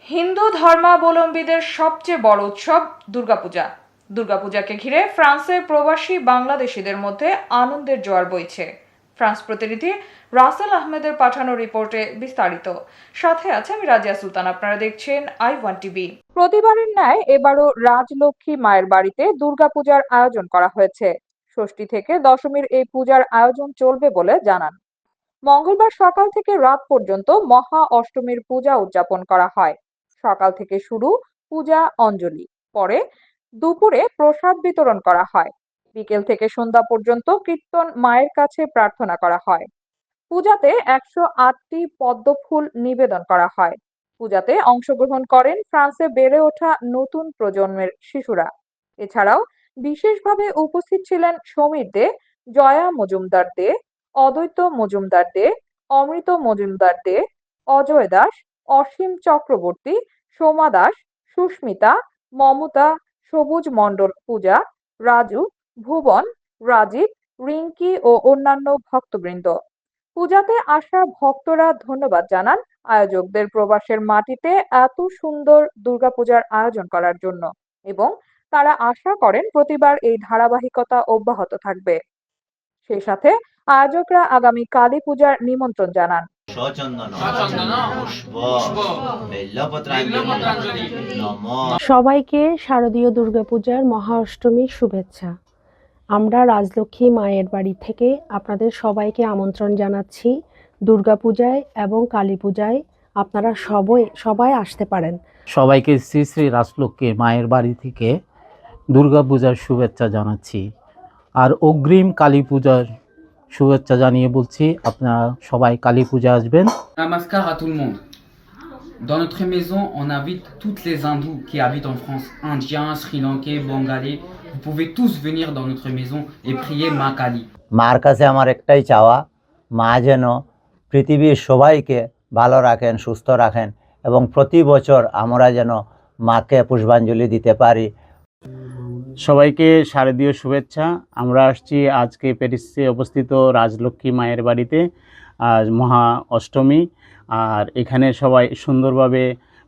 হিন্দু ধর্মাবলম্বীদের সবচেয়ে বড় উৎসব দুর্গাপূজা। দুর্গাপূজাকে ঘিরে ফ্রান্সের প্রবাসী বাংলাদেশিদের মধ্যে আনন্দের জোয়ার বইছে। ফ্রান্স প্রতিনিধি রাসেল আহমেদের পাঠানো রিপোর্টে বিস্তারিত। সাথে আছে আমি রাজিয়া সুলতান। আপনারা দেখছেন i1 টিভি। প্রতিবারের ন্যায় এবারও রাজলক্ষ্মী মায়ের বাড়িতে দুর্গাপূজার আয়োজন করা হয়েছে। ষষ্ঠী থেকে দশমীর এই পূজার আয়োজন চলবে বলে জানান। মঙ্গলবার সকাল থেকে রাত পর্যন্ত মহা অষ্টমীর পূজা উদযাপন করা হয়। সকাল থেকে শুরু পূজা অঞ্জলি, পরে দুপুরে প্রসাদ বিতরণ করা হয়। বিকেল থেকে সন্ধ্যা পর্যন্ত কীর্তন, মায়ের কাছে প্রার্থনা করা হয়। পূজাতে 108টি পদ্ম ফুল নিবেদন করা হয়। পূজাতে অংশগ্রহণ করেন ফ্রান্সে বেড়ে ওঠা নতুন প্রজন্মের শিশুরা। এছাড়াও বিশেষভাবে উপস্থিত ছিলেন সমীর দে, জয়া মজুমদার দে, অদ্বৈত মজুমদার দে, অমৃত মজুমদার দে, অজয় দাস, অসীম চক্রবর্তী, সোমা দাস, সুস্মিতা, মমতা, সবুজ মণ্ডল, পূজা, রাজু, ভুবন, রাজীব, রিঙ্কি ও অন্যান্য ভক্তবৃন্দ। পূজাতে আসা ভক্তরা ধন্যবাদ জানান আয়োজকদের প্রবাসের মাটিতে এত সুন্দর দুর্গাপূজার আয়োজন করার জন্য এবং তারা আশা করেন প্রতিবার এই ধারাবাহিকতা অব্যাহত থাকবে। সেই সাথে আয়োজকরা আগামী কালী পূজার নিমন্ত্রণ জানান। সবাইকে শারদীয় দুর্গাপূজার মহা অষ্টমীর শুভেচ্ছা। আমরা রাজলক্ষ্মী মায়ের বাড়ি থেকে আপনাদের সবাইকে আমন্ত্রণ জানাচ্ছি দুর্গাপূজায় এবং কালী পূজায়। আপনারা সবাই আসতে পারেন। সবাইকে শ্রী শ্রী রাজলক্ষ্মী মায়ের বাড়ি থেকে দুর্গাপূজার শুভেচ্ছা জানাচ্ছি। আর অগ্রিম কালী পূজার শুভেচ্ছা জানিয়ে বলছি আপনারা সবাই কালী পূজা আসবেন। Namaskar à tout le monde. Dans notre maison, on invite toutes les hindous qui habitent en France, indiens, sri lankais, bengalais. Vous pouvez tous venir dans notre maison et prier Ma Kali. মার কাছে আমার একটাই চাওয়া, মা যেন পৃথিবীর সবাইকে ভালো রাখেন, সুস্থ রাখেন এবং প্রতি বছর আমরা যেন মাকে পুষ্পাঞ্জলি দিতে পারি। সবাইকে শারদীয় শুভেচ্ছা। আমরা আসছি আজকে প্যারিসে অবস্থিত রাজলক্ষ্মী মায়ের বাড়িতে। আজ মহা অষ্টমী, আর এখানে সবাই সুন্দরভাবে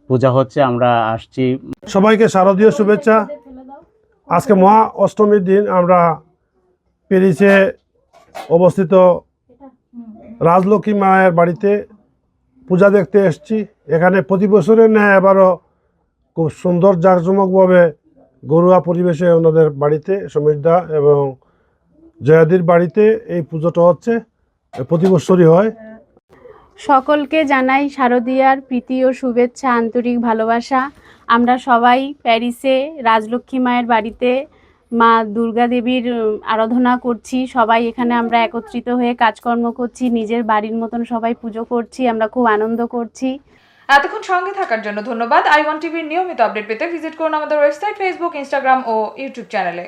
পূজা হচ্ছে। আমরা আসছি। সবাইকে শারদীয় শুভেচ্ছা। আজকে মহা অষ্টমীর দিন আমরা প্যারিসে অবস্থিত রাজলক্ষ্মী মায়ের বাড়িতে পূজা দেখতে এসেছি। এখানে প্রতি বছরের ন্যায় এবারও খুব সুন্দর জাঁকজমকভাবে ঘরোয়া পরিবেশে ওনাদের বাড়িতে সমীরদা এবং জয়াদির বাড়িতে এই পুজোটা হচ্ছে, প্রতি বছরই হয়। সকলকে জানাই শারদীয়ার প্রীতি ও শুভেচ্ছা, আন্তরিক ভালোবাসা। আমরা সবাই প্যারিসে রাজলক্ষ্মী মায়ের বাড়িতে মা দুর্গা দেবীর আরাধনা করছি। সবাই এখানে আমরা একত্রিত হয়ে কাজকর্ম করছি, নিজের বাড়ির মতন সবাই পুজো করছি, আমরা খুব আনন্দ করছি। এতক্ষণ সঙ্গে থাকার জন্য ধন্যবাদ। i1 টিভির নিয়মিত আপডেট পেতে ভিজিট করুন আমাদের ওয়েবসাইট, ফেসবুক, ইনস্টাগ্রাম ও ইউটিউব চ্যানেলে।